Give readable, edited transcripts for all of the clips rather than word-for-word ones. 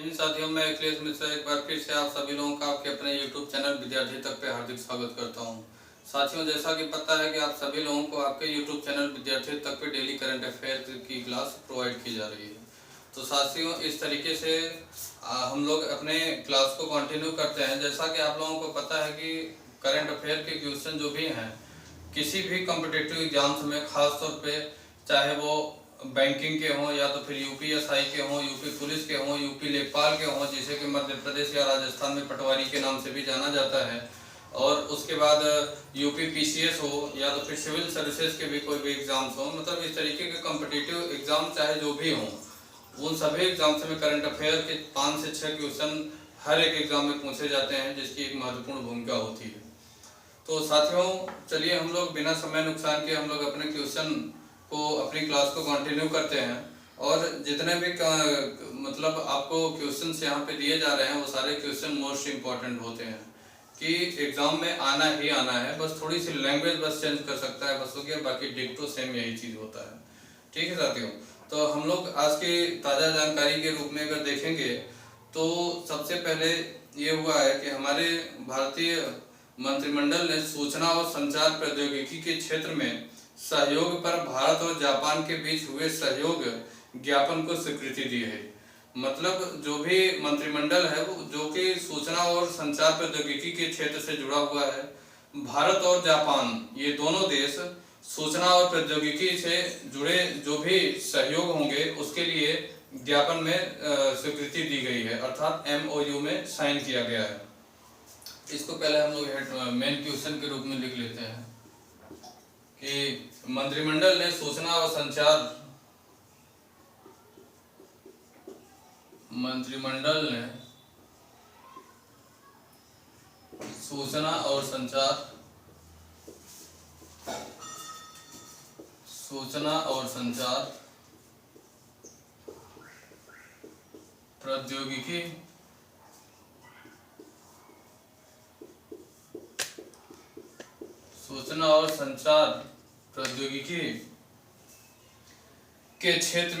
इन साथियों मैं अखिलेश मिश्रा एक बार फिर से आप सभी लोगों का आपके अपने YouTube चैनल विद्यार्थी तक पे हार्दिक स्वागत करता हूं। साथियों, जैसा कि पता है कि आप सभी लोगों को आपके YouTube चैनल विद्यार्थी तक पे डेली करंट अफेयर की क्लास प्रोवाइड की जा रही है। तो साथियों, इस तरीके से हम लोग अपने क्लास को कंटिन्यू करते हैं। जैसा कि आप लोगों को पता है कि करंट अफेयर के क्वेश्चन जो भी हैं किसी भी कॉम्पिटिटिव एग्जाम्स में, खास तौर पे चाहे वो बैंकिंग के हों या तो फिर यूपीएसआई के हों, यूपी पुलिस के हों, यूपी लेखपाल के हों, जिसे कि मध्य प्रदेश या राजस्थान में पटवारी के नाम से भी जाना जाता है, और उसके बाद यूपी पीसीएस हो या तो फिर सिविल सर्विसेज के भी कोई भी एग्जाम्स हो, मतलब इस तरीके के कॉम्पिटिटिव एग्जाम चाहे जो भी हों, उन सभी एग्जाम्स में करंट अफेयर के 5 से 6 क्वेश्चन हर एक एग्जाम में पूछे जाते हैं, जिसकी एक महत्वपूर्ण भूमिका होती है। तो साथियों, चलिए हम लोग बिना समय नुकसान के हम लोग अपने क्वेश्चन को, अपनी क्लास को कंटिन्यू करते हैं। और जितने भी मतलब आपको क्वेश्चंस यहाँ पे दिए जा रहे हैं वो सारे क्वेश्चन मोस्ट इम्पॉर्टेंट होते हैं कि एग्जाम में आना ही आना है। बस थोड़ी सी लैंग्वेज बस चेंज कर सकता है, बस हो गया, बाकी डिक्टो सेम यही चीज़ होता है। ठीक है साथियों, तो हम लोग आज की ताज़ा जानकारी के रूप में अगर देखेंगे तो सबसे पहले ये हुआ है कि हमारे भारतीय मंत्रिमंडल ने सूचना और संचार प्रौद्योगिकी के क्षेत्र में सहयोग पर भारत और जापान के बीच हुए सहयोग ज्ञापन को स्वीकृति दी है। मतलब जो भी मंत्रिमंडल है वो जो कि सूचना और संचार प्रौद्योगिकी के क्षेत्र से जुड़ा हुआ है, भारत और जापान ये दोनों देश सूचना और प्रौद्योगिकी से जुड़े जो भी सहयोग होंगे उसके लिए ज्ञापन में स्वीकृति दी गई है, अर्थात MOU में साइन किया गया है। इसको पहले हम लोग मेन क्वेश्चन के रूप में लिख लेते हैं कि मंत्रिमंडल ने सूचना और संचार प्रौद्योगिकी के क्षेत्र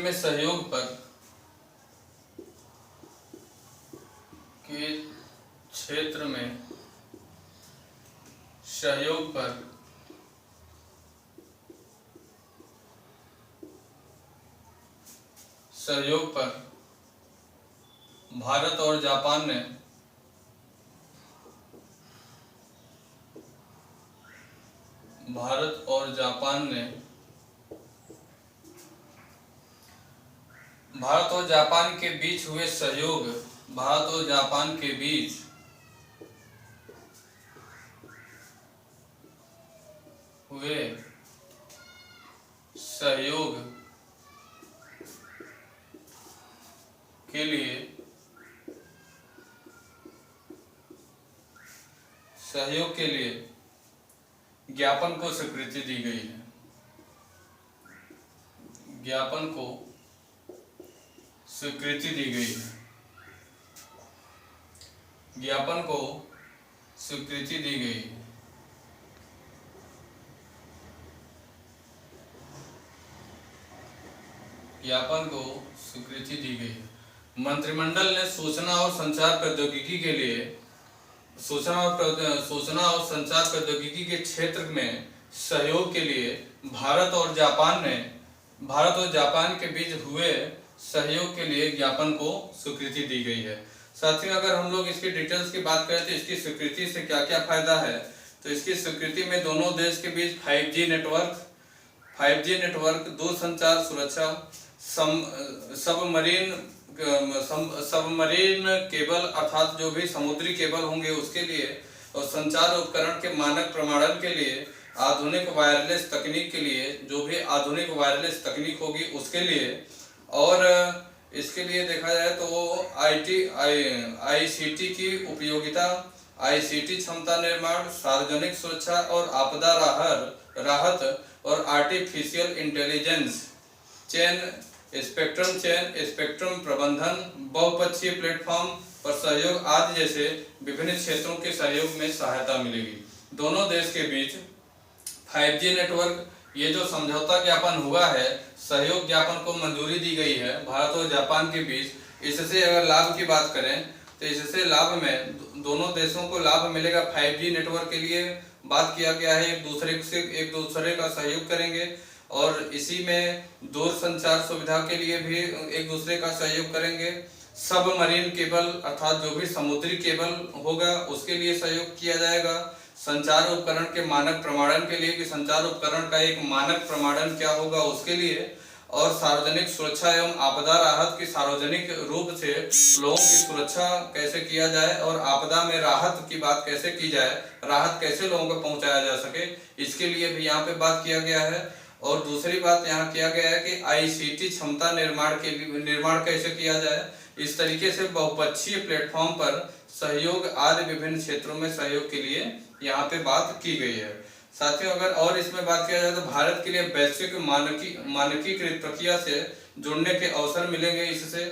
में सहयोग पर भारत और जापान ने भारत और जापान के बीच हुए सहयोग, भारत और जापान के बीच हुए सहयोग के लिए ज्ञापन को स्वीकृति दी गई है। ज्ञापन को स्वीकृति दी गई है। ज्ञापन को स्वीकृति दी गई है। ज्ञापन को स्वीकृति दी गई है। मंत्रिमंडल ने सूचना और संचार प्रौद्योगिकी के लिए सूचना और संचार प्रौद्योगिकी के क्षेत्र में सहयोग के लिए भारत और जापान के बीच हुए सहयोग के लिए ज्ञापन को स्वीकृति दी गई है। साथियों, अगर हम लोग इसकी डिटेल्स की बात करें तो इसकी स्वीकृति से क्या क्या फायदा है, तो इसकी स्वीकृति में दोनों देश के बीच 5G नेटवर्क, दूरसंचार सुरक्षा, सबमरीन केबल अर्थात जो भी समुद्री केबल होंगे उसके लिए, और संचार उपकरण के मानक प्रमाणन के लिए, आधुनिक वायरलेस तकनीक के लिए, जो भी आधुनिक वायरलेस तकनीक होगी उसके लिए, और इसके लिए देखा जाए तो ICT की उपयोगिता, ICT क्षमता निर्माण, सार्वजनिक सुरक्षा और आपदा राहत और आर्टिफिशियल इंटेलिजेंस, स्पेक्ट्रम प्रबंधन, बहुपक्षीय प्लेटफॉर्म पर सहयोग आदि जैसे विभिन्न क्षेत्रों के सहयोग में सहायता मिलेगी। दोनों देश के बीच 5G नेटवर्क, ये जो समझौता ज्ञापन हुआ है, सहयोग ज्ञापन को मंजूरी दी गई है भारत और जापान के बीच, इससे अगर लाभ की बात करें तो इससे लाभ में दोनों देशों को लाभ मिलेगा। 5G नेटवर्क के लिए बात किया गया है, एक दूसरे का सहयोग करेंगे और इसी में दूर संचार सुविधा के लिए भी एक दूसरे का सहयोग करेंगे। सबमरीन केबल अर्थात जो भी समुद्री केबल होगा उसके लिए सहयोग किया जाएगा। संचार उपकरण के मानक प्रमाणन के लिए कि संचार उपकरण का एक मानक प्रमाणन क्या होगा उसके लिए, और सार्वजनिक सुरक्षा एवं आपदा राहत की सार्वजनिक रूप से लोगों की सुरक्षा कैसे किया जाए और आपदा में राहत की बात कैसे की जाए, राहत कैसे लोगों को पहुंचाया जा सके, इसके लिए भी यहाँ पे बात किया गया है। और दूसरी बात यहाँ किया गया है कि ICT क्षमता निर्माण कैसे किया जाए। इस तरीके से बहुपक्षीय प्लेटफॉर्म पर सहयोग आदि विभिन्न क्षेत्रों में सहयोग के लिए यहाँ पे बात की गई है। साथियों अगर और इसमें बात किया जाए तो भारत के लिए वैश्विक मानकीकृत प्रक्रिया से जुड़ने के अवसर मिलेंगे। इससे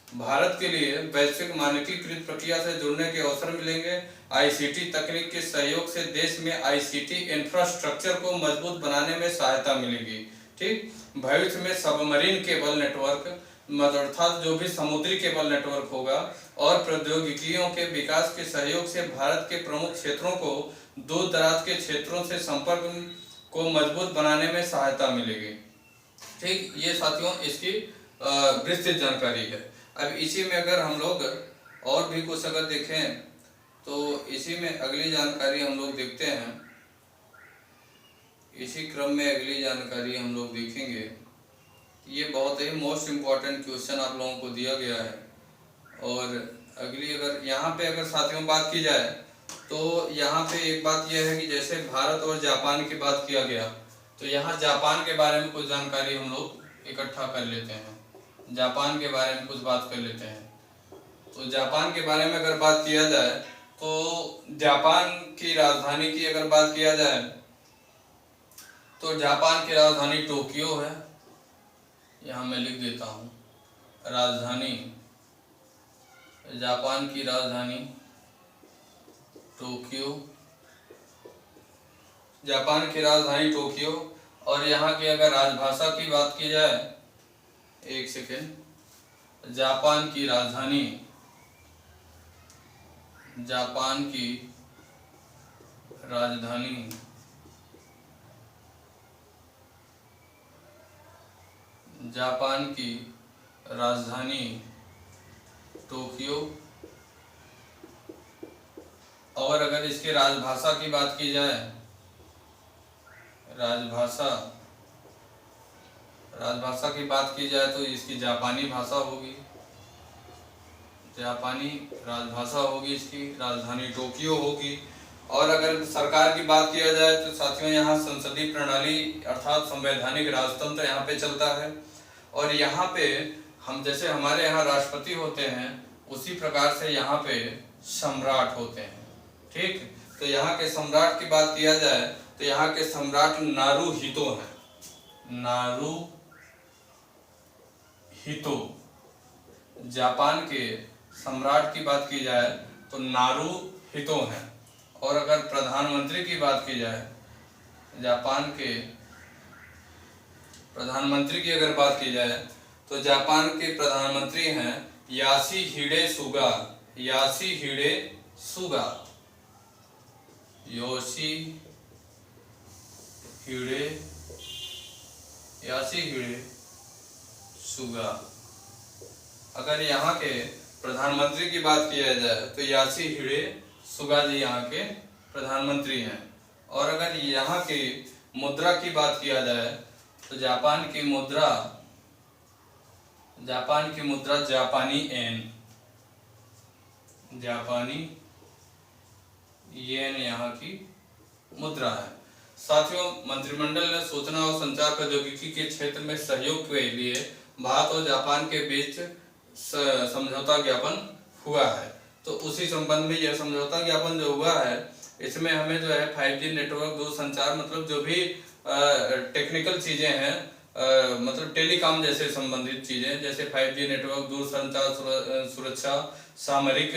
भारत के लिए वैश्विक मानकीकृत प्रक्रिया से जुड़ने के अवसर मिलेंगे। ICT तकनीक के सहयोग से देश में ICT इंफ्रास्ट्रक्चर को मजबूत बनाने में सहायता मिलेगी। ठीक, भविष्य में सबमरीन केबल नेटवर्क अर्थात जो भी समुद्री केबल नेटवर्क होगा और प्रौद्योगिकियों के विकास के सहयोग से भारत के प्रमुख क्षेत्रों को दूर दराज के क्षेत्रों से संपर्क को मजबूत बनाने में सहायता मिलेगी। ठीक, ये साथियों इसकी विस्तृत जानकारी है। अब इसी में अगर हम लोग और भी कुछ अगर देखें तो इसी में अगली जानकारी हम लोग देखते हैं। इसी क्रम में अगली जानकारी हम लोग देखेंगे। ये बहुत ही मोस्ट इम्पॉर्टेंट क्वेश्चन आप लोगों को दिया गया है। और अगली अगर यहाँ पे अगर साथियों बात की जाए तो यहाँ पे एक बात यह है कि जैसे भारत और जापान की बात किया गया तो यहाँ जापान के बारे में कुछ जानकारी हम लोग इकट्ठा कर लेते हैं। जापान के बारे में कुछ बात कर लेते हैं। तो जापान के बारे में अगर बात किया जाए तो जापान की राजधानी की अगर बात किया जाए तो जापान की राजधानी टोक्यो है। यहाँ मैं लिख देता हूँ राजधानी, जापान की राजधानी टोक्यो, जापान की राजधानी टोक्यो। और यहाँ की अगर राजभाषा की बात की जाए, एक सेकेंड, जापान की राजधानी, जापान की राजधानी जापान की राजधानी टोक्यो। और अगर इसके राजभाषा की बात की जाए, राजभाषा की बात की जाए तो इसकी जापानी भाषा होगी, जापानी राजभाषा होगी, इसकी राजधानी टोक्यो होगी। और अगर सरकार की बात किया जाए तो साथियों यहाँ संसदीय प्रणाली अर्थात संवैधानिक राजतंत्र यहाँ पे चलता है। और यहाँ पे हम जैसे हमारे यहाँ राष्ट्रपति होते हैं उसी प्रकार से यहाँ पे सम्राट होते हैं। ठीक, तो यहाँ के सम्राट की बात किया जाए तो यहाँ के सम्राट नारुहितो हैं, नारुहितो। जापान के सम्राट की बात की जाए तो नारुहितो हैं। और अगर प्रधानमंत्री की बात की जाए, जापान के प्रधानमंत्री की अगर बात की जाए तो जापान के प्रधानमंत्री हैं योशिहिडे सुगा, योशिहिडे सुगा, योशिहिडे सुगा। अगर यहाँ के प्रधानमंत्री की बात किया जाए तो योशिहिडे सुगा जी यहाँ के प्रधानमंत्री हैं। और अगर यहाँ की मुद्रा की बात किया जाए तो जापान की मुद्रा जापानी येन यहाँ की मुद्रा है। साथियों मंत्रिमंडल ने सूचना और संचार प्रौद्योगिकी के क्षेत्र में सहयोग के लिए भारत और जापान के बीच समझौता ज्ञापन हुआ है। तो उसी संबंध में यह समझौता ज्ञापन जो हुआ है इसमें हमें जो है 5G नेटवर्क दूर संचार मतलब जो भी टेक्निकल चीजें हैं मतलब टेलीकॉम जैसे संबंधित चीजें जैसे 5G नेटवर्क, दूर संचार सुरक्षा, सामरिक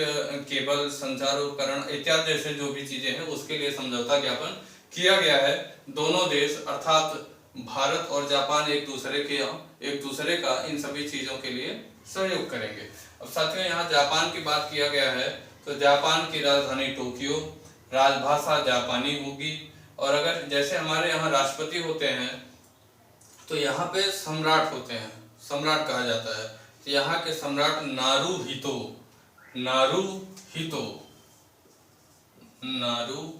केबल, संचार उपकरण इत्यादि जैसे जो भी चीजें हैं उसके लिए समझौता ज्ञापन किया गया है। दोनों देश अर्थात भारत और जापान एक दूसरे का इन सभी चीजों के लिए सहयोग करेंगे। अब साथियों यहाँ जापान की बात किया गया है तो जापान की राजधानी टोक्यो, राजभाषा जापानी होगी। और अगर जैसे हमारे यहाँ राष्ट्रपति होते हैं तो यहाँ पे सम्राट होते हैं, सम्राट कहा जाता है। तो यहाँ के सम्राट नारुहितो, नारुहितो, नारुहितो,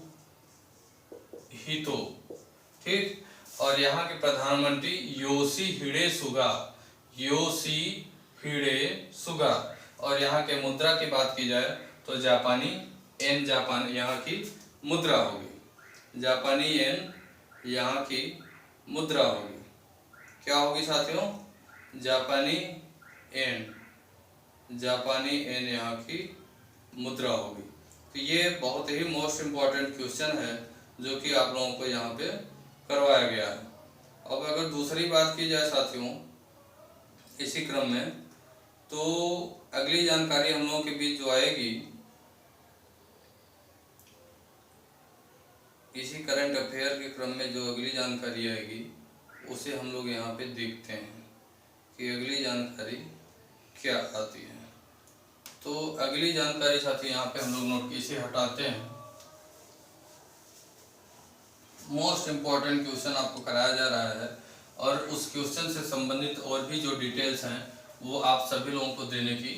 ठीक। और यहाँ के प्रधानमंत्री योशिहिडे सुगा, योशिहिडे सुगा। और यहाँ के मुद्रा की बात की जाए तो जापानी येन, जापान यहाँ की मुद्रा होगी, जापानी येन यहाँ की मुद्रा होगी। क्या होगी साथियों? जापानी येन, जापानी येन यहाँ की मुद्रा होगी। तो ये बहुत ही मोस्ट इम्पॉर्टेंट क्वेश्चन है जो कि आप लोगों को यहाँ पे करवाया गया है। अब अगर दूसरी बात की जाए साथियों इसी क्रम में, तो अगली जानकारी हम लोगों के बीच जो आएगी इसी करंट अफेयर के क्रम में, जो अगली जानकारी आएगी उसे हम लोग यहाँ पे देखते हैं कि अगली जानकारी क्या आती है। तो अगली जानकारी साथी यहाँ पे हम लोग नोट इसे हटाते हैं। मोस्ट इम्पॉर्टेंट क्वेश्चन आपको कराया जा रहा है और उस क्वेश्चन से संबंधित और भी जो डिटेल्स हैं वो आप सभी लोगों को देने की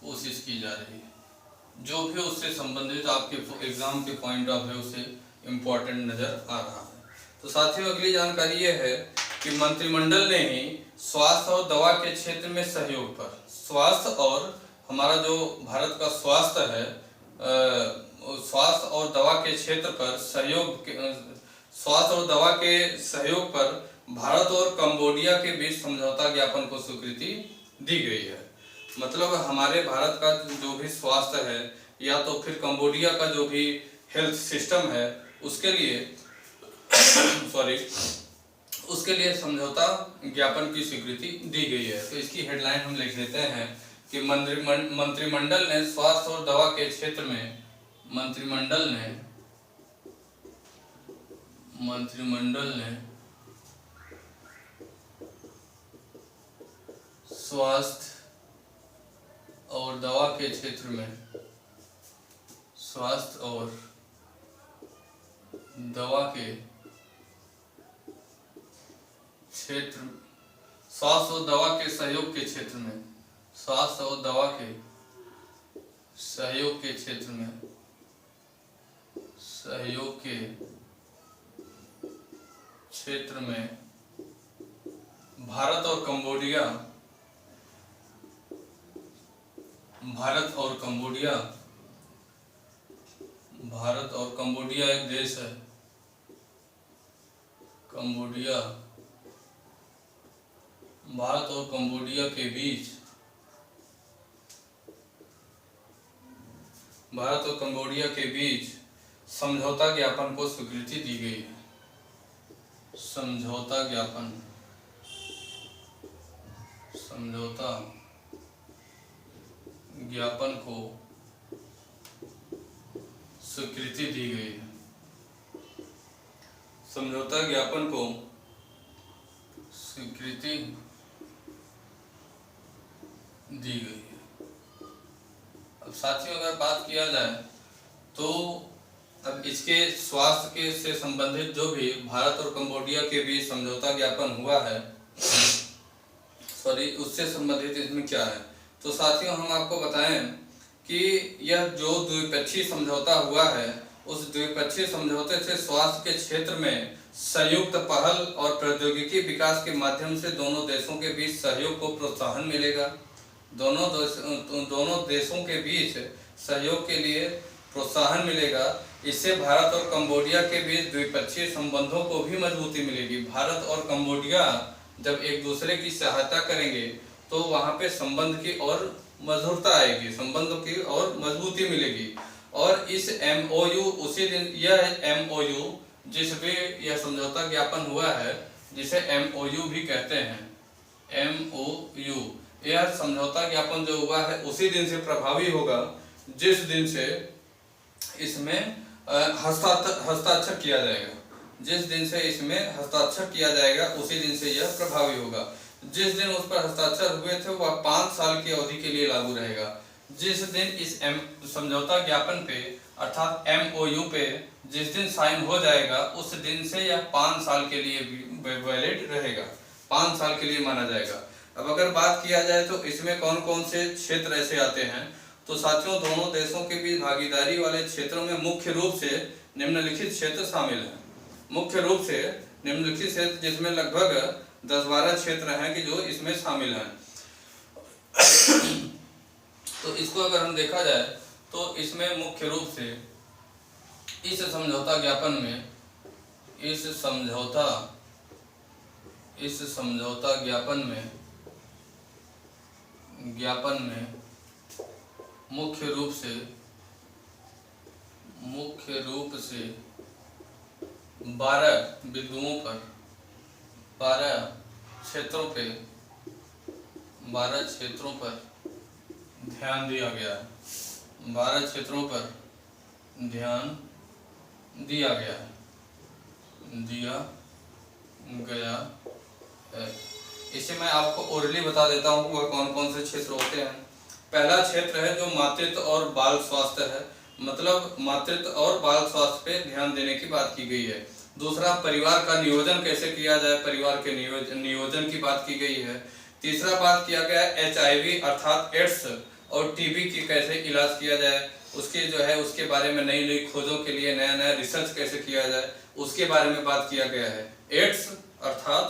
कोशिश की जा रही है। जो भी उससे संबंधित आपके एग्जाम के पॉइंट ऑफ व्यू से इम्पोर्टेंट नजर आ रहा है। तो साथियों अगली जानकारी ये है कि मंत्रिमंडल ने ही स्वास्थ्य और दवा के क्षेत्र में सहयोग पर, स्वास्थ्य और हमारा जो भारत का स्वास्थ्य है, स्वास्थ्य और दवा के क्षेत्र पर सहयोग, स्वास्थ्य और दवा के सहयोग पर भारत और कंबोडिया के बीच समझौता ज्ञापन को स्वीकृति दी गई है। मतलब हमारे भारत का जो भी स्वास्थ्य है या तो फिर कंबोडिया का जो भी हेल्थ सिस्टम है उसके लिए उसके लिए समझौता ज्ञापन की स्वीकृति दी गई है। तो इसकी हेडलाइन हम लिख देते हैं कि मंत्रिमंडल ने स्वास्थ्य और दवा के क्षेत्र में, मंत्रिमंडल ने स्वास्थ्य और दवा के क्षेत्र में, स्वास्थ्य और दवा के क्षेत्र, स्वास्थ्य और दवा के सहयोग के क्षेत्र में, स्वास्थ्य और दवा के सहयोग के क्षेत्र में, सहयोग के क्षेत्र में भारत और कंबोडिया, भारत और कंबोडिया, भारत और कंबोडिया एक देश है, कंबोडिया, भारत और कंबोडिया के बीच, भारत और कंबोडिया के बीच समझौता ज्ञापन को स्वीकृति दी गई है। समझौता ज्ञापन, समझौता ज्ञापन को स्वीकृति दी गई है। समझौता ज्ञापन को स्वीकृति दी गई है। अब साथियों अगर बात किया जाए तो अब इसके स्वास्थ्य के से संबंधित जो भी भारत और कंबोडिया के बीच समझौता ज्ञापन हुआ है, उससे संबंधित इसमें क्या है। तो साथियों हम आपको बताएं कि यह जो द्विपक्षीय समझौता हुआ है उस द्विपक्षीय समझौते से स्वास्थ्य के क्षेत्र में संयुक्त पहल और प्रौद्योगिकी विकास के माध्यम से दोनों देशों के बीच सहयोग को प्रोत्साहन मिलेगा। दोनों देशों के बीच सहयोग के लिए प्रोत्साहन मिलेगा। इससे भारत और कंबोडिया के बीच द्विपक्षीय संबंधों को भी मजबूती मिलेगी। भारत और कंबोडिया जब एक दूसरे की सहायता करेंगे तो वहाँ पे संबंध की और मधुरता आएगी, संबंध की और मजबूती मिलेगी। और इस MOU उसी दिन, यह MOU जिस भी यह समझौता ज्ञापन हुआ है जिसे MOU भी कहते हैं, MOU, यह समझौता ज्ञापन जो हुआ है उसी दिन से प्रभावी होगा जिस दिन से इसमें हस्ताक्षर किया जाएगा। जिस दिन से इसमें हस्ताक्षर किया जाएगा उसी दिन से यह प्रभावी होगा। जिस दिन उस पर हस्ताक्षर हुए थे वह 5 साल की अवधि के लिए लागू रहेगा। जिस दिन इस समझौता ज्ञापन पे अर्थात MOU पे जिस दिन साइन हो जाएगा उस दिन से यह 5 साल के लिए वैलिड रहेगा, 5 साल के लिए माना जाएगा। अब अगर बात किया जाए तो इसमें कौन कौन से क्षेत्र ऐसे आते हैं, तो साथियों दोनों देशों के बीच भागीदारी वाले क्षेत्रों में मुख्य रूप से निम्नलिखित क्षेत्र शामिल हैं। मुख्य रूप से निम्नलिखित क्षेत्र जिसमें लगभग 10-12 क्षेत्र हैं कि जो इसमें शामिल हैं। तो इसको अगर हम देखा जाए तो इसमें मुख्य रूप से इस समझौता ज्ञापन में इस समझौता ज्ञापन में मुख्य रूप से 12 बिंदुओं पर 12 क्षेत्रों पर ध्यान दिया गया है। 12 क्षेत्रों पर ध्यान दिया गया है। इसे मैं आपको ओरली बता देता हूँ वह कौन कौन से क्षेत्र होते हैं। पहला क्षेत्र है जो मातृत्व और बाल स्वास्थ्य है, मतलब मातृत्व और बाल स्वास्थ्य पे ध्यान देने की बात की गई है। दूसरा, परिवार का नियोजन कैसे किया जाए, परिवार के नियोजन की बात की गई है। तीसरा बात किया गया है HIV अर्थात एड्स और TB की कैसे इलाज किया जाए, उसके जो है उसके बारे में नई नई खोजों के लिए नया नया रिसर्च कैसे किया जाए उसके बारे में बात किया गया है, एड्स अर्थात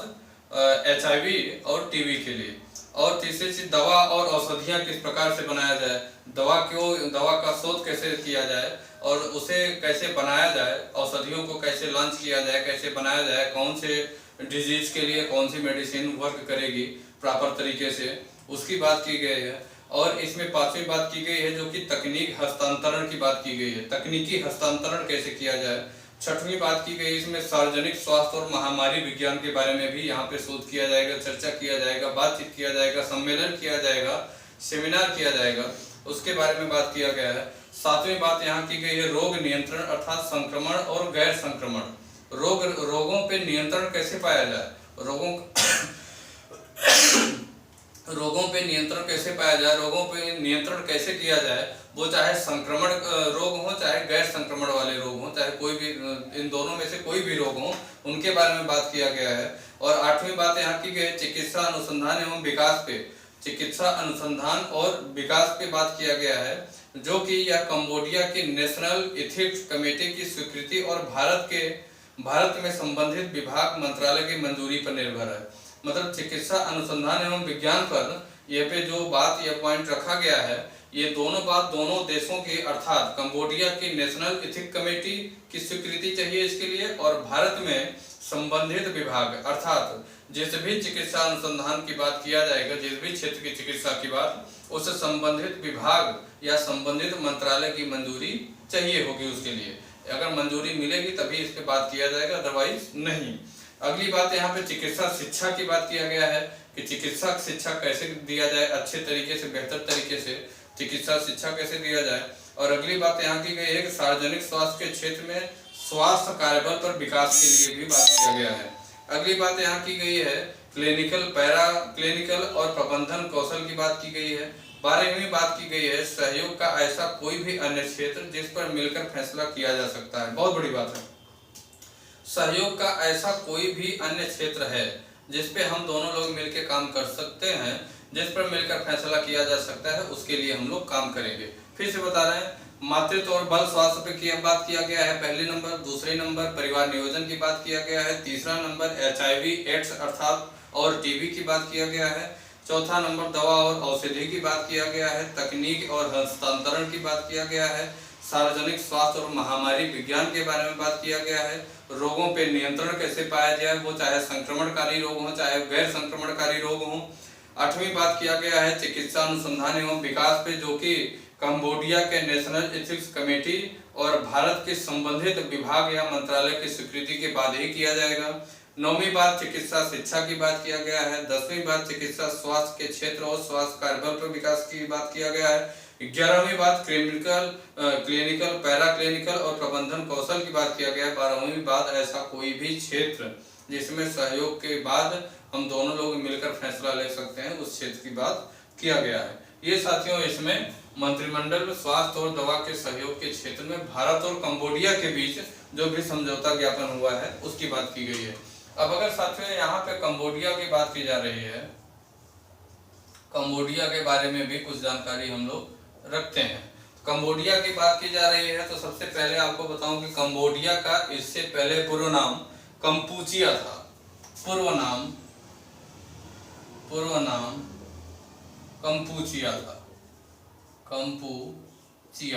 HIV और TB के लिए। और तीसरी चीज, दवा और औषधियाँ किस प्रकार से बनाया जाए, दवा का शोध कैसे किया जाए और उसे कैसे बनाया जाए, औषधियों को कैसे लॉन्च किया जाए, कैसे बनाया जाए, कौन से डिजीज के लिए कौन सी मेडिसिन वर्क करेगी प्रॉपर तरीके से, उसकी बात की गई है। और इसमें 5वीं बात की गई है जो कि तकनीक हस्तांतरण की बात की गई है, तकनीकी हस्तांतरण कैसे किया जाए। 6वीं बात की गई इसमें सार्वजनिक स्वास्थ्य और महामारी विज्ञान के बारे में भी यहाँ पे शोध किया जाएगा, चर्चा किया जाएगा, बातचीत किया जाएगा, सम्मेलन किया जाएगा, सेमिनार किया जाएगा, उसके बारे में बात किया गया है। 7वीं बात यहाँ की गई है रोग नियंत्रण अर्थात संक्रमण और गैर संक्रमण, रोगों पे नियंत्रण कैसे पाया जाए, रोगों पे नियंत्रण कैसे पाया जाए, रोगों पे नियंत्रण कैसे किया जाए, वो चाहे संक्रमण रोग हो चाहे गैर संक्रमण वाले रोग हो, चाहे कोई भी इन दोनों में से कोई भी रोग हो, उनके बारे में बात किया गया है। और 8वीं बात यहाँ की गई है चिकित्सा अनुसंधान एवं विकास पे, चिकित्सा अनुसंधान और विकास पे बात किया गया है, जो कि यह कंबोडिया की नेशनल एथिक्स कमेटी की स्वीकृति और भारत में संबंधित विभाग मंत्रालय की मंजूरी पर निर्भर है। मतलब चिकित्सा अनुसंधान एवं विज्ञान पर ये पे जो बात यह पॉइंट रखा गया है, ये दोनों बात दोनों देशों की अर्थात कंबोडिया की नेशनल एथिक्स कमेटी की स्वीकृति चाहिए इसके लिए, और भारत में संबंधित विभाग अर्थात जिस भी चिकित्सा अनुसंधान की बात किया जाएगा, जिस भी क्षेत्र की चिकित्सा की बात, उस संबंधित विभाग या संबंधित मंत्रालय की मंजूरी चाहिए होगी उसके लिए। अगर मंजूरी मिलेगी तभी इस पे बात किया जाएगा, अदरवाइज नहीं। अगली बात यहाँ पे चिकित्सा शिक्षा की बात किया गया है कि चिकित्सा शिक्षा कैसे दिया जाए, अच्छे तरीके से बेहतर तरीके से चिकित्सा शिक्षा कैसे दिया जाए। और अगली बात यहाँ की गई है कि सार्वजनिक स्वास्थ्य के क्षेत्र में स्वास्थ्य कार्यबल पर विकास के लिए भी बात किया गया है। अगली बात यहाँ की गई है क्लिनिकल, पैरा क्लिनिकल और प्रबंधन कौशल की बात की गई है। 12वीं बात की गई है सहयोग का ऐसा कोई भी अन्य क्षेत्र जिस पर मिलकर फैसला किया जा सकता है। बहुत बड़ी बात है, सहयोग का ऐसा कोई भी अन्य क्षेत्र है जिस पे हम दोनों लोग मिलकर काम कर सकते हैं, जिस पर मिलकर फैसला किया जा सकता है, उसके लिए हम लोग काम करेंगे। फिर से बता रहे हैं, मातृत्व और बाल स्वास्थ्य पे की बात किया गया है पहले नंबर, दूसरे नंबर परिवार नियोजन की बात किया गया है, तीसरा नंबर HIV एड्स अर्थात और TB की बात किया गया है, चौथा नंबर दवा और औषधि की बात किया गया है, तकनीक और हस्तांतरण की बात किया गया है, सार्वजनिक स्वास्थ्य और महामारी विज्ञान के बारे में बात किया गया है, रोगों पे नियंत्रण कैसे पाया जाए, वो चाहे संक्रमणकारी रोग हो चाहे गैर संक्रमणकारी रोग हो। 8वीं बात किया गया है चिकित्सा अनुसंधान एवं विकास पे, जो कि कंबोडिया के नेशनल एथिक्स कमेटी और भारत के संबंधित विभाग या मंत्रालय की स्वीकृति के बाद ही किया जाएगा। 9वीं बार चिकित्सा शिक्षा की बात किया गया है। 10वीं बार चिकित्सा स्वास्थ्य के क्षेत्र और स्वास्थ्य कार्यबल पर विकास की बात किया गया है। 11वीं बात क्लिनिकल पैरा क्लिनिकल और प्रबंधन कौशल की बात किया गया है। 12वीं बात ऐसा कोई भी क्षेत्र जिसमें सहयोग के बाद हम दोनों लोग मिलकर फैसला ले सकते हैं, उस क्षेत्र की बात किया गया है। ये साथियों इसमें मंत्रिमंडल स्वास्थ्य और दवा के सहयोग के क्षेत्र में भारत और कंबोडिया के बीच जो भी समझौता ज्ञापन हुआ है उसकी बात की गई है। अब अगर साथियों यहाँ पे कंबोडिया की बात की जा रही है, कंबोडिया के बारे में भी कुछ जानकारी हम लोग रखते हैं। कंबोडिया की बात की जा रही है तो सबसे पहले आपको बताऊं कि कंबोडिया का इससे पहले पूर्व नाम कंपूचिया था। पूर्व नाम कंपूचिया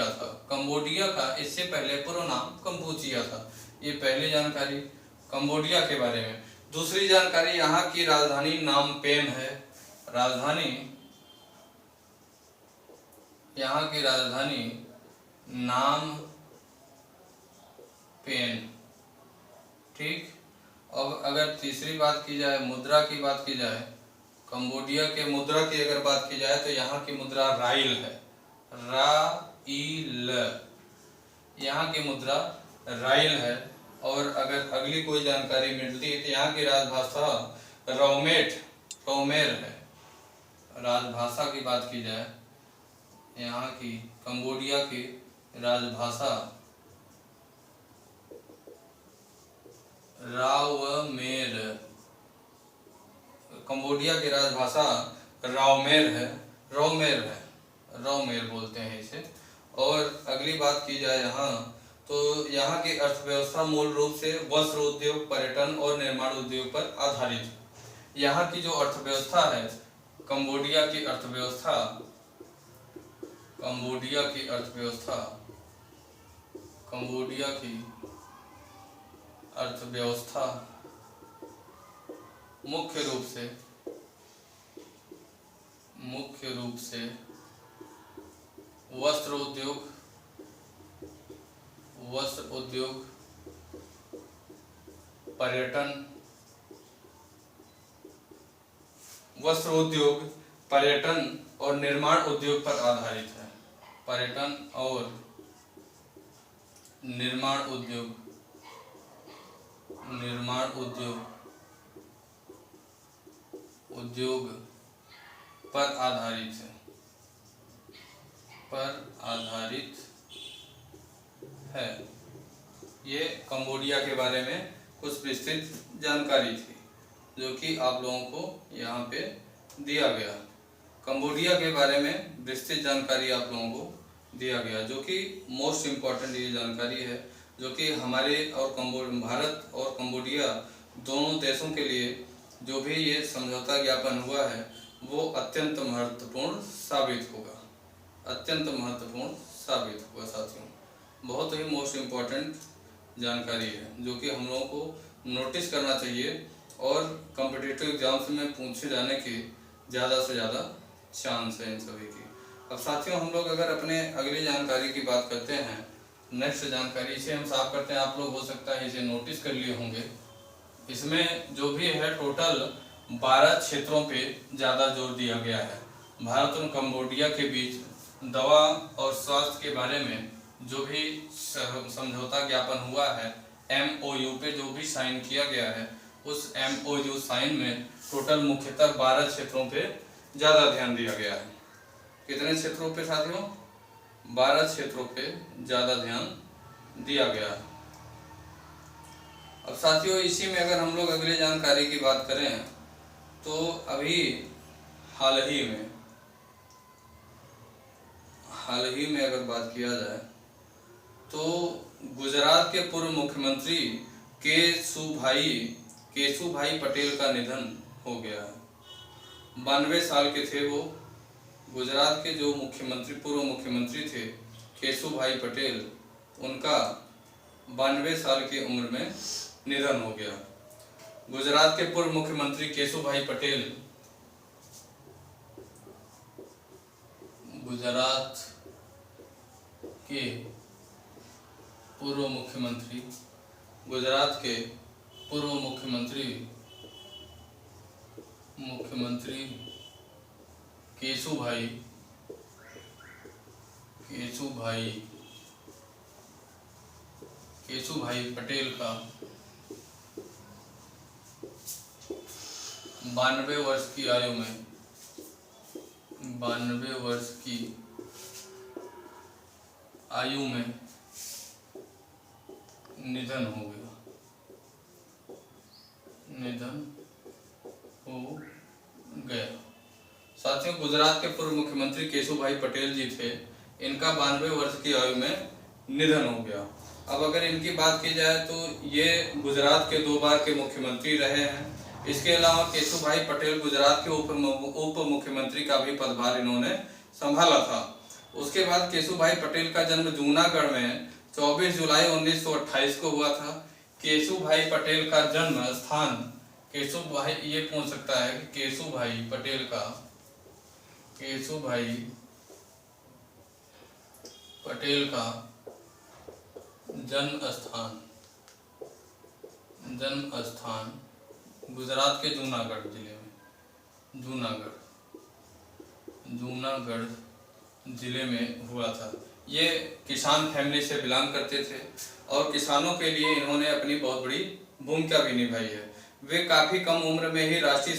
था। कंबोडिया का इससे पहले पूर्व नाम कंपूचिया था। ये पहली जानकारी कंबोडिया के बारे में। दूसरी जानकारी, यहाँ की राजधानी नाम पेन है। यहाँ की राजधानी नाम पेन, ठीक। अब अगर तीसरी बात की जाए, मुद्रा की बात की जाए, कंबोडिया के मुद्रा की अगर बात की जाए तो यहाँ की मुद्रा राइल है। यहाँ की मुद्रा राइल है। और अगर अगली कोई जानकारी मिलती है तो यहाँ की राजभाषा रोमेर है। राजभाषा की बात की जाए, यहाँ की कंबोडिया की राजभाषा रावमेर, कंबोडिया की राजभाषा रावमेर बोलते हैं इसे। और अगली बात की जाए यहाँ तो यहाँ की अर्थव्यवस्था मूल रूप से वस्त्र उद्योग, पर्यटन और निर्माण उद्योग पर आधारित है। यहाँ की जो अर्थव्यवस्था है, कंबोडिया की अर्थव्यवस्था मुख्य रूप से वस्त्र उद्योग, पर्यटन और निर्माण उद्योग पर आधारित है। पर्यटन और निर्माण उद्योग पर आधारित है। ये कंबोडिया के बारे में कुछ विस्तृत जानकारी थी जो कि आप लोगों को यहाँ पे दिया गया। कंबोडिया के बारे में विस्तृत जानकारी आप लोगों को दिया गया, जो कि मोस्ट इम्पॉर्टेंट ये जानकारी है, जो कि हमारे और भारत और कंबोडिया दोनों देशों के लिए जो भी ये समझौता ज्ञापन हुआ है वो अत्यंत महत्वपूर्ण साबित होगा साथियों। बहुत ही मोस्ट इम्पॉर्टेंट जानकारी है जो कि हम लोगों को नोटिस करना चाहिए और कॉम्पिटिटिव एग्जाम्स में पूछे जाने के ज़्यादा से ज़्यादा चांस है इन सभी की। अब साथियों हम लोग अगर अपने अगली जानकारी की बात करते हैं, नेक्स्ट जानकारी, इसे हम साफ करते हैं। आप लोग हो सकता है इसे नोटिस कर लिए होंगे। इसमें जो भी है टोटल 12 क्षेत्रों पे ज़्यादा जोर दिया गया है। भारत और कंबोडिया के बीच दवा और स्वास्थ्य के बारे में जो भी समझौता ज्ञापन हुआ है, MOU पे जो भी साइन किया गया है, उस MOU साइन में टोटल मुख्यतः 12 क्षेत्रों पे ज़्यादा ध्यान दिया गया है। कितने क्षेत्रों पे साथियों? 12 क्षेत्रों पे ज़्यादा ध्यान दिया गया है। अब साथियों इसी में अगर हम लोग अगली जानकारी की बात करें तो अभी हाल ही में अगर बात किया जाए तो गुजरात के पूर्व मुख्यमंत्री केशुभाई पटेल का निधन हो गया है। 92 साल के थे वो। गुजरात के जो पूर्व मुख्यमंत्री थे केशुभाई पटेल, उनका 92 साल की उम्र में निधन हो गया। गुजरात के पूर्व मुख्यमंत्री केशुभाई पटेल, गुजरात के पूर्व मुख्यमंत्री, गुजरात के पूर्व मुख्यमंत्री केशुभाई पटेल का 92 वर्ष की आयु में 92 वर्ष की आयु में निधन हो गया। साथियों, गुजरात के पूर्व मुख्यमंत्री केशुभाई पटेल जी थे, इनका 92 वर्ष की आयु में निधन हो गया। अब अगर इनकी बात की जाए तो ये गुजरात के 2 बार के मुख्यमंत्री रहे हैं। इसके अलावा केशुभाई पटेल गुजरात के उप मुख्यमंत्री का भी पदभार इन्होंने संभाला था। उसके बाद केशुभाई पटेल का जन्म जूनागढ़ में 24 जुलाई 1928 को हुआ था। केशुभाई पटेल का जन्म स्थान ये पूछ सकता है कि केशुभाई पटेल का जन्म स्थान गुजरात के जूनागढ़ जिले में हुआ था। ये किसान फैमिली से बिलोंग करते थे और किसानों के लिए इन्होंने अपनी बहुत बड़ी भूमिका भी निभाई है। वे काफी कम उम्र में ही राष्ट्रीय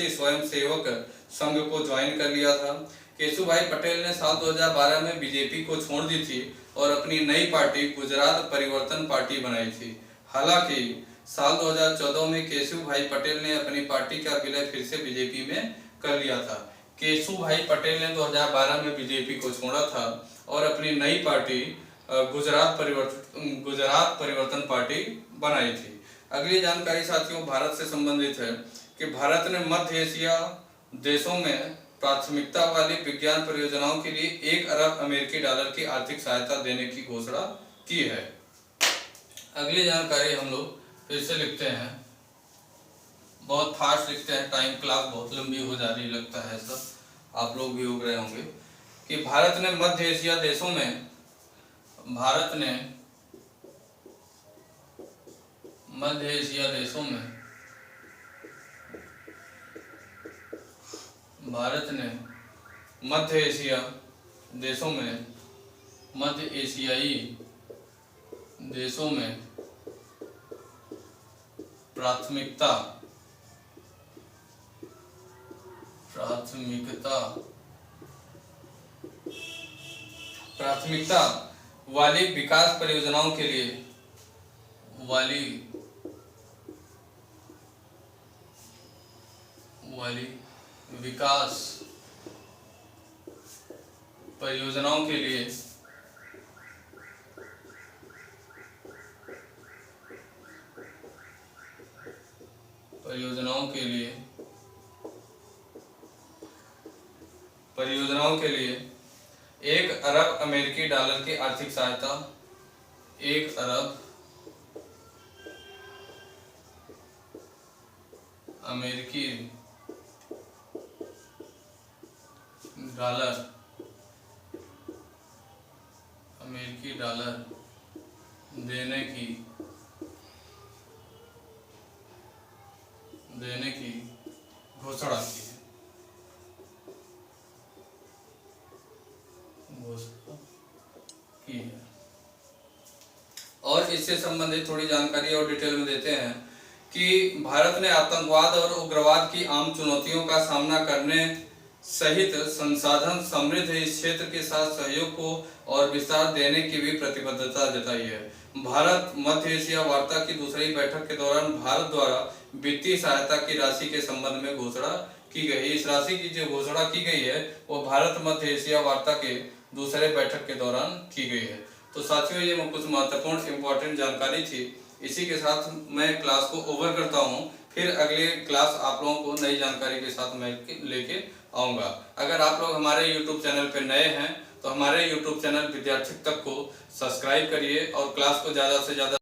स्वयंसेवक संघ को ज्वाइन कर लिया था। केशुभाई पटेल ने साल 2012 में बीजेपी को छोड़ दी थी और अपनी नई पार्टी गुजरात परिवर्तन पार्टी बनाई थी। हालांकि साल 2014 में केशुभाई पटेल ने अपनी पार्टी का विलय फिर से बीजेपी में कर लिया था। केशुभाई पटेल ने 2012 में बीजेपी को छोड़ा था और अपनी नई पार्टी गुजरात परिवर्तन पार्टी बनाई थी। अगली जानकारी साथियों भारत से संबंधित है कि भारत ने मध्य एशिया देशों में प्राथमिकता वाली विज्ञान परियोजनाओं के लिए 1 अरब अमेरिकी डॉलर की आर्थिक सहायता देने की घोषणा की है। अगली जानकारी हम लोग फिर से लिखते हैं, बहुत फास्ट लिखते हैं, टाइम क्लॉक बहुत लंबी हो जा रही लगता है, सब आप लोग भी उग रहे होंगे कि भारत ने मध्य एशिया देशों में मध्य एशिया देशों में मध्य एशियाई देशों में प्राथमिकता वाली विकास परियोजनाओं के लिए विकास परियोजनाओं के लिए परियोजनाओं के लिए 1 अरब अमेरिकी डॉलर की आर्थिक सहायता 1 अरब अमेरिकी डॉलर देने की घोषणा की है। और इससे संबंधित थोड़ी जानकारी और डिटेल में देते हैं कि भारत ने आतंकवाद और उग्रवाद की आम चुनौतियों का सामना करने सहित संसाधन समृद्ध इस क्षेत्र के साथ सहयोग को और विस्तार देने की भी प्रतिबद्धता जताई है। भारत मध्य एशिया वार्ता की दूसरी बैठक के दौरान भारत द्वारा वित्तीय सहायता की राशि के संबंध में घोषणा की गई। इस राशि की जो घोषणा की गई है वो भारत मध्य एशिया वार्ता के दूसरे बैठक के दौरान की गई है। तो साथियों ये कुछ महत्वपूर्ण इंपॉर्टेंट जानकारी थी। इसी के साथ मैं क्लास को ओवर करता हूँ, फिर अगले क्लास आप लोगों को नई जानकारी के साथ मैं लेके आऊँगा। अगर आप लोग हमारे YouTube चैनल पे नए हैं तो हमारे YouTube चैनल विद्यार्थी तक को सब्सक्राइब करिए और क्लास को ज़्यादा से ज़्यादा